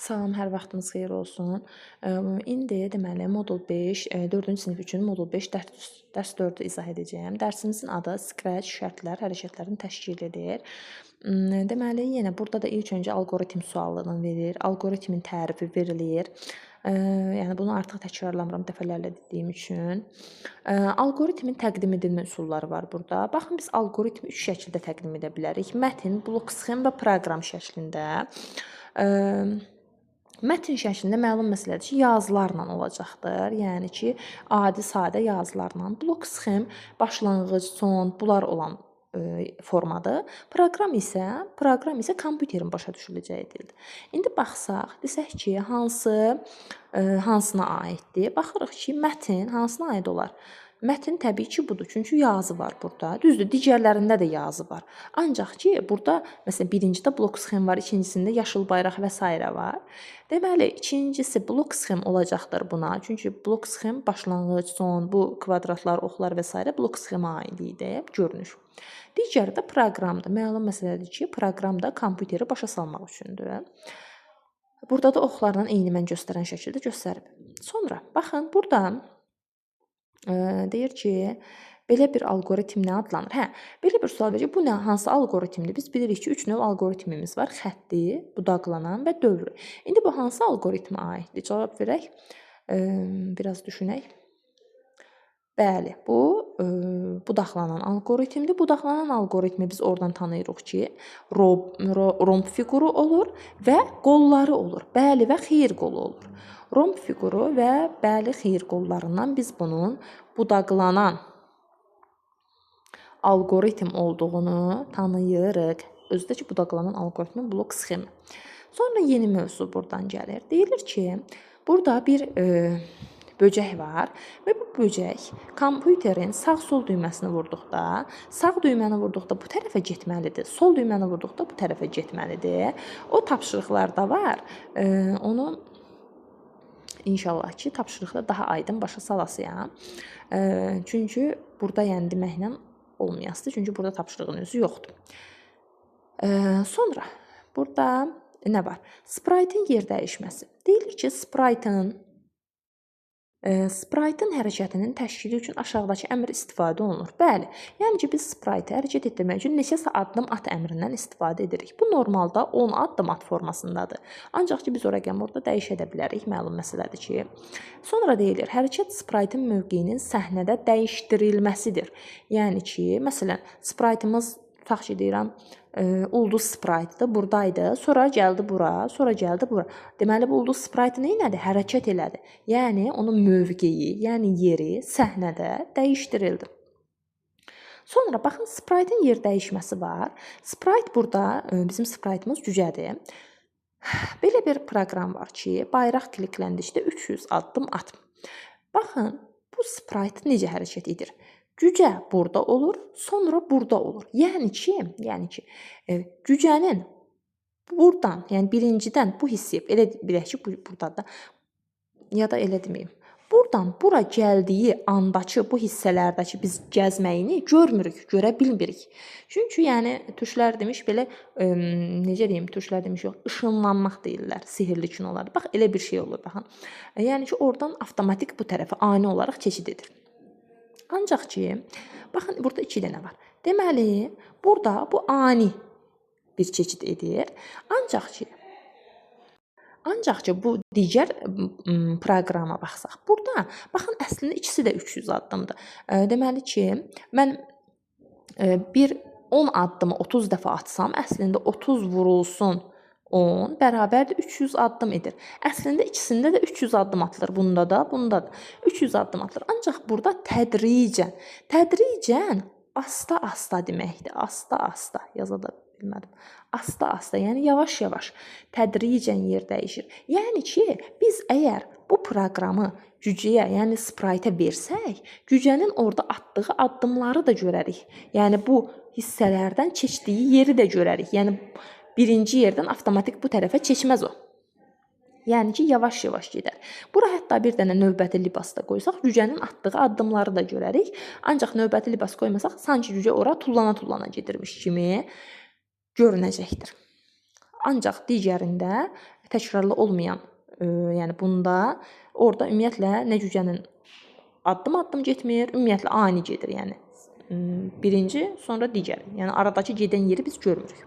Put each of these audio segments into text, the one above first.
Salam, hər vaxtınız xeyir olsun. İndi deməli modul 5, 4-cü sinif üçün modul 5 dərs 4-ü izah edəcəyəm. Dərsimizin adı Scratch şərtlər, hərəkətlərin təşkilidir. Deməli, yenə burada da ilk öncə alqoritm sualını verir, alqoritmin tərifi verilir. Yəni bunu artıq təkrarlamıram dəfələrlə dediyim üçün. Alqoritmin təqdim edilmə üsulları var burada. Baxın, biz alqoritmi 3 şəkildə təqdim edə bilərik. Mətn, blok sxem və proqram şəklində. Mətn şəklində məlum məsələdir ki, yazılarla olacaqdır. Yəni ki, adi, sadə yazılarla. Blok sxem, başlanğıc, son, bunlar olan formadır. Proqram isə kompüterin başa düşüləcəyi dildir. İndi baxsaq, desək ki, hansına aiddir? Baxırıq ki, mətn hansına aid olar? Mətn təbii ki, budur. Çünki yazı var burada. Düzdür, digərlərində də yazı var. Ancaq ki, burada məsələn birincidə blok sxem var, ikincisində yaşıl bayraq və s. var. Deməli, ikincisi blok sxem olacaqdır buna. Çünki blok sxem başlanğıc, son, bu kvadratlar, oxlar və s. blok sxemə aid idi, görünür. Digəri də proqramdır. Məlum məsələdir ki, proqram da kompüteri başa salmaq üçündür. Burada da oxlarla eyni mən göstərən şəkildə göstərib. Sonra baxın, burada deyir ki, belə bir alqoritm nə adlanır? Belə bir sual verir ki, bu nə, hansı alqoritmdir? Biz bilirik ki, 3 növ alqoritmimiz var. Xətti, budaqlanan və dövrü. İndi bu hansı alqoritmə aiddir? Cavab verək. Biraz düşünək. Bəli, bu budaqlanan alqoritmdir. Budaqlanan alqoritmi biz oradan tanıyırıq ki, romb fiquru olur və qolları olur. Bəli və xeyir qolu olur. Romb fiquru və bəli xeyir qollarından biz bunun budaqlanan alqoritm olduğunu tanıyırıq. Özü də ki, budaqlanan alqoritmin blok sxemi. Sonra yeni mövzu buradan gəlir. Deyilir ki, burada bir böcək var və bu böcək kompüterin sağ-sol düyməsini vurduqda, sağ düyməni vurduqda bu tərəfə getməlidir, sol düyməni vurduqda bu tərəfə getməlidir. O tapşırıqlarda var. Onu İnşallah ki, tapşırıqda daha aydın başa salasıyam. Çünki burada yəni deməklə olmayasıdır. Çünki burada tapşırığın özü yoxdur. Sonra burada nə var? Sprite'ın yer dəyişməsi. Deyilir ki, Sprite'ın hərəkətinin təşkili üçün aşağıdakı əmr istifadə olunur. Bəli, yəni ki, biz Sprite'ı hərəkət etdirmək üçün neçəsə addım at əmrindən istifadə edirik. Bu normalda 10 addım at formasındadır. Ancaq ki, biz o rəqəmi orada dəyişə də bilərik, məlum məsələdir ki. Sonra deyilir, hərəkət Sprite'ın mövqeyinin səhnədə dəyişdirilməsidir. Yəni ki, məsələn, Sprite'ımız tutaq ki, deyirəm, ulduz sprite'dır, buradaydı, sonra gəldi bura, sonra gəldi bura. Deməli, bu ulduz sprite nə elədi? Hərəkət elədi. Yəni, onun mövqeyi, yəni yeri səhnədə dəyişdirildi. Sonra, baxın, sprite'ın yer dəyişməsi var. Sprite burada, bizim sprite'ımız cücədir. Belə bir proqram var ki, bayraq klikləndikdə 300 addım at. Baxın, bu sprite necə hərəkət edir? Cücə burada olur, sonra burada olur. Yəni ki, cücənin buradan, yəni birincidən bu hissi, elə bilək ki, buradadır. Ya da elə deməyim. Buradan bura gəldiyi andakı bu hissələrdəki biz gəzməyini görmürük, görə bilmirik. Çünki yəni türklər demiş belə necə deyim, türklər demiş yox, ışınlanmaq deyirlər, sihirli kinolarda. Bax elə bir şey olur baxın. Yəni ki, oradan avtomatik bu tərəfə ani olaraq keçid edir. Ancaq ki, baxın, burada 2 dənə var. Deməli, burada bu ani bir keçid edir. Ancaq ki, bu digər proqrama baxsaq, burada, baxın, əslində ikisi də 300 addımdır. Deməli ki, mən bir 10 addımı 30 dəfə atsam, əslində 30 vurulsun 10 bərabərdir 300 addım edir. Əslində ikisində də 300 addım atılır. Bunda da 300 addım atılır. Ancaq burada tədricən asta-asta deməkdir. Asta-asta yaza da bilmədim. Asta-asta, yəni yavaş-yavaş tədricən yer dəyişir. Yəni ki, biz əgər bu proqramı cücəyə, yəni sprite'ə versək, cücənin orada atdığı addımları da görərik. Yəni bu hissələrdən keçdiyi yeri də görərik. Yəni birinci yerdən avtomatik bu tərəfə keçməz o. Yəni ki, yavaş-yavaş gedər. Bura hətta bir dənə növbəti libas da qoysaq, cücənin atdığı addımları da görərik. Ancaq növbəti libas qoymasaq, sanki cücə ora tullana gedirmiş kimi görünəcəkdir. Ancaq digərində təkrarlı olmayan, yəni bunda orada ümumiyyətlə nə cücənin addım-addım getmir, ümumiyyətlə ani gedir, yəni birinci, sonra digəri. Yəni aradakı gedən yeri biz görmürük.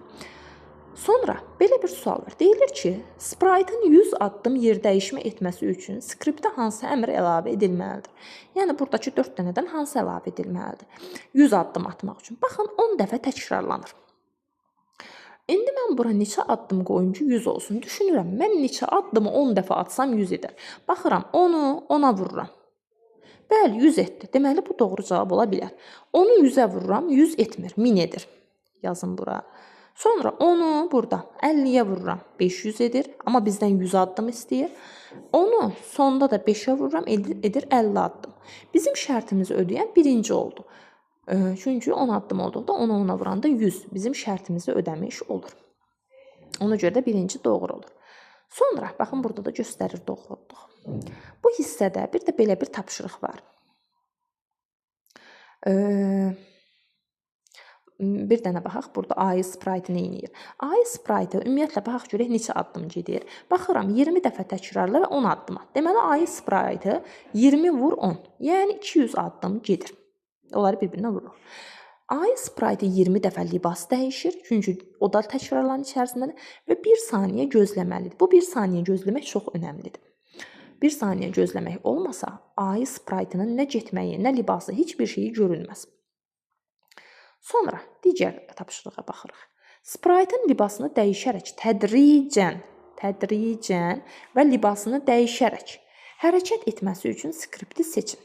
Sonra belə bir sual var. Deyilir ki, sprite'ın 100 addım yer dəyişmə etməsi üçün skriptə hansı əmr əlavə edilməlidir? Yəni buradakı 4 dənədən hansı əlavə edilməlidir? 100 addım atmaq üçün. Baxın, 10 dəfə təkrarlanır. İndi mən bura neçə addım qoyum ki 100 olsun? Düşünürəm, mən neçə addımı 10 dəfə atsam 100 edər. Baxıram, 10-u 10-a vururam. Bəli, 100 etdi. Deməli, bu doğru cavab ola bilər. 10-u 100-ə vururam, 100 etmir, 1000 edir. Yazın bura. Sonra 10-u burada 50-yə vururam, 500 edir. Amma bizdən 100 addım istəyir. Onu sonda da 5-ə vururam, edir 50 addım. Bizim şərtimizi ödəyən birinci oldu. Çünki 10 addım olduqda 10-u 10-a vuranda 100 bizim şərtimizi ödəmiş olur. Ona görə də birinci doğru olur. Sonra, baxın, burada da göstərir doğruluq. Bu hissədə bir də belə bir tapşırıq var. Bir dənə baxaq, burada AI sprite nə edir? AI sprite ümumiyyətlə baxaq görək neçə addım gedir. Baxıram 20 dəfə təkrarla və 10 addım at. Deməli AI sprite 20 vur 10, yəni 200 addım gedir. Onları bir-birinə vurur. AI sprite 20 dəfə libas dəyişir, çünki o da təkrarların içərisindədir və 1 saniyə gözləməlidir. Bu 1 saniyə gözləmək çox önəmlidir. 1 saniyə gözləmək olmasa, AI sprite'ının nə getməyi, nə libası, heç bir şeyi görünməz. Sonra digər tapşırığa baxırıq. Sprite'ın libasını dəyişərək tədricən və libasını dəyişərək hərəkət etməsi üçün skripti seçin.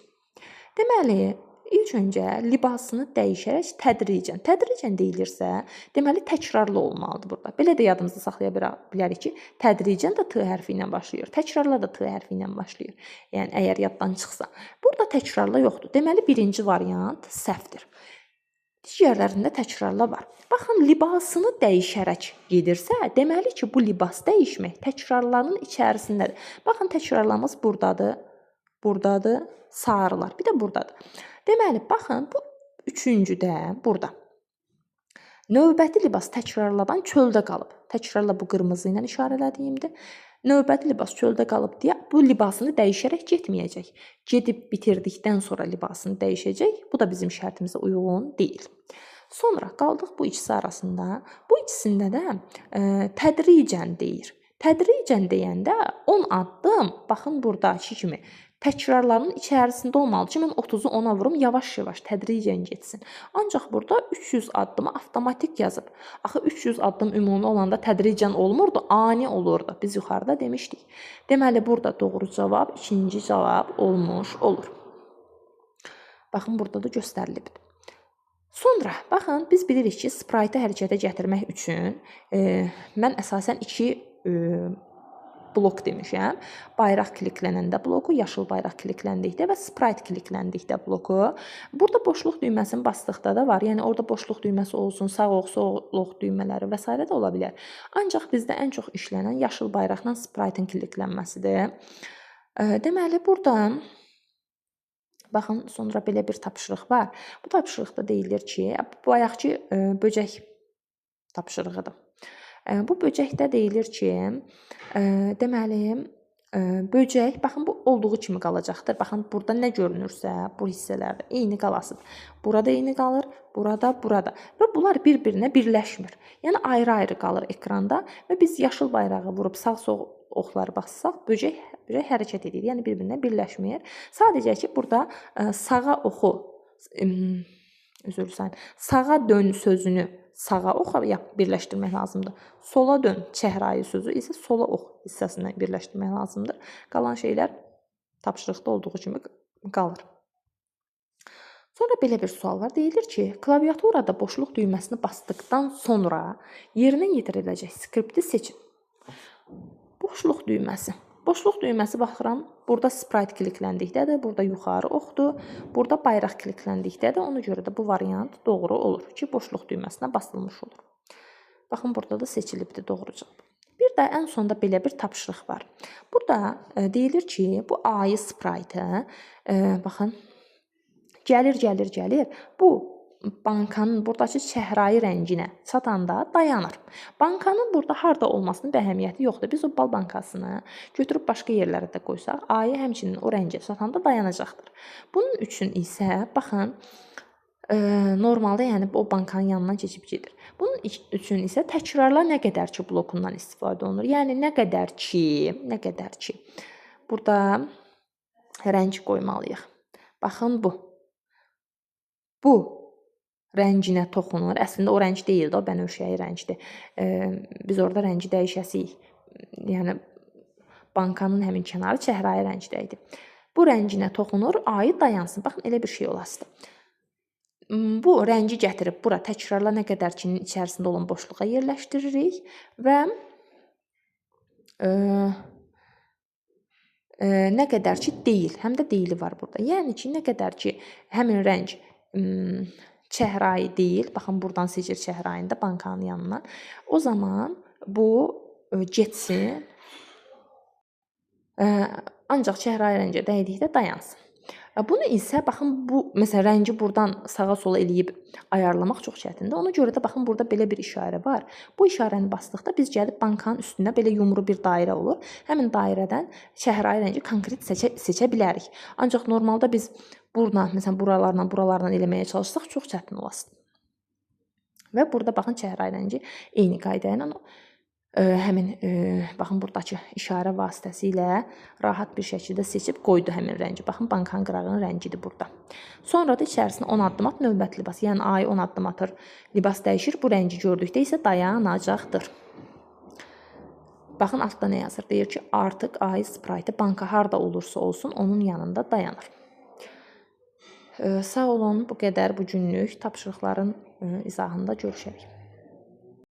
Deməli, ilk öncə libasını dəyişərək tədricən deyilirsə, deməli təkrarlı olmalıdır burada. Belə də yadımızda saxlaya bilərik ki, tədricən də T hərfi ilə başlayır, təkrarla da T hərfi ilə başlayır. Yəni əgər yaddan çıxsa. Burada təkrarla yoxdur. Deməli birinci variant səhvdir. Digərlərində təkrarla var. Baxın, libasını dəyişərək gedirsə, deməli ki, bu libas dəyişmək təkrarların içərisindədir. Baxın, təkrarlarımız buradadır, sarılar, bir də buradadır. Deməli, baxın, bu üçüncüdə burada. Növbəti libas təkrarladan çöldə qalıb. Təkrarla bu qırmızı ilə işarələdiyimdir. Növbəti libas çöldə qalıb deyə bu libasını dəyişərək getməyəcək. Gedib bitirdikdən sonra libasını dəyişəcək. Bu da bizim şərtimizə uyğun deyil. Sonra qaldıq bu ikisi arasında. Bu ikisində də tədricən deyir. Tədricən deyəndə 10 addım, baxın buradakı kimi təkrarların içərisində olmalı ki, mən 30-u 10-a vurum, yavaş-yavaş tədricən getsin. Ancaq burada 300 addımı avtomatik yazıb. Axı 300 addım ümumi olanda tədricən olmurdu, ani olurdu. Biz yuxarıda demişdik. Deməli, burada doğru cavab, ikinci cavab olmuş olur. Baxın, burada da göstərilibdir. Sonra, baxın, biz bilirik ki, sprite'ı hərəkətə gətirmək üçün mən əsasən 2 blok demişəm. Bayraq kliklənəndə bloku, yaşıl bayraq klikləndikdə və sprite klikləndikdə bloku. Burada boşluq düyməsini basdıqda da var. Yəni orada boşluq düyməsi olsun, sağ ox, sol ox düymələri və s. də ola bilər. Ancaq bizdə ən çox işlənən yaşıl bayraqla sprite'ın kliklənməsidir. Deməli, buradan baxın, sonra belə bir tapşırıq var. Bu tapşırıqda deyilir ki, bu bayaqki böcək tapşırığıdır. Bu böcəkdə deyilir ki, deməli, böcək, baxın, bu olduğu kimi qalacaqdır. Baxın, burada nə görünürsə, bu hissələrdə eyni qalasıdır. Burada eyni qalır, burada. Və bunlar bir-birinə birləşmir. Yəni, ayrı-ayrı qalır ekranda və biz yaşıl bayrağı vurub sağ-sol oxları bassaq, böcək hərəkət edir. Yəni, bir-birinə birləşmir. Sadəcə ki, burada sağa oxu, sağa dön sözünü sağa oxa birləşdirmək lazımdır. Sola dön çəhrayı sözü isə sola ox hissəsindən birləşdirmək lazımdır. Qalan şeylər tapşırıqda olduğu kimi qalır. Sonra belə bir sual var. Deyilir ki, klaviaturada boşluq düyməsini basdıqdan sonra yerinə yetiriləcək skripti seçin. Boşluq düyməsi. Boşluq düyməsi baxıram, burada sprite klikləndikdədir, burada yuxarı oxdur, burada bayraq klikləndikdədir. Ona görə də bu variant doğru olur ki, boşluq düyməsinə basılmış olur. Baxın, burada da seçilibdir doğru cavab. Bir də ən sonda belə bir tapşırıq var. Burada deyilir ki, bu AI sprite, baxın, gəlir. Bu bankanın buradakı çəhrayı rənginə çatanda dayanır. Bankanın burada harda olmasının bir əhəmiyyəti yoxdur. Biz o bal bankasını götürüb başqa yerlərə də qoysaq, ayı həmçinin o rəngə çatanda dayanacaqdır. Bunun üçün isə baxın, normalda yəni o bankanın yanından keçib gedir. Bunun üçün isə təkrarla nə qədər ki blokundan istifadə olunur. Yəni nə qədər ki burada rəng qoymalıyıq. Baxın bu. Bu rənginə toxunur. Əslində o rəng deyil də, o bənövşəyi rəngdir. Biz orada rəngi dəyişəsiyik. Yəni bankanın həmin kənarı çəhrayı rəngdə idi. Bu rənginə toxunur, ayı dayansın. Baxın elə bir şey olasıdır. Bu rəngi gətirib bura təkrarla nə qədər kinin içərisində olan boşluğa yerləşdiririk və nə qədər ki deyil, həm də deyili var burada. Yəni ki, nə qədər ki həmin rəng çəhrayı deyil, baxın buradan seçir çəhrayını da bankanın yanından. O zaman bu getsin. Ancaq çəhrayı rəngə dəydikdə dayansın. Bunu isə baxın bu məsələn rəngi burdan sağa sola eləyib ayarlamaq çox çətindir. Ona görə də baxın burada belə bir işarə var. Bu işarəni basdıqda biz gəlib bankanın üstündə belə yumru bir dairə olur. Həmin dairədən çəhrayı rəngi konkret seçə bilərik. Ancaq normalda biz buradan məsələn buralarla eləməyə çalışsaq çox çətin olasın. Və burada baxın çəhrayı rəngi eyni qayda ilə həmin baxın buradakı işarə vasitəsilə rahat bir şəkildə seçib qoydu həmin rəngi. Baxın bankanın qırağının rəngidir burada. Sonra da içərisinə 10 addım at növbəti libas. Yəni ayı 10 addım atır, libas dəyişir. Bu rəngi gördükdə isə dayanacaqdır. Baxın altda nə yazır? Deyir ki, artıq ayı sprite banka harda olursa olsun onun yanında dayanır. Sağ olun, bu qədər bu günlük tapşırıqların izahında görüşərik.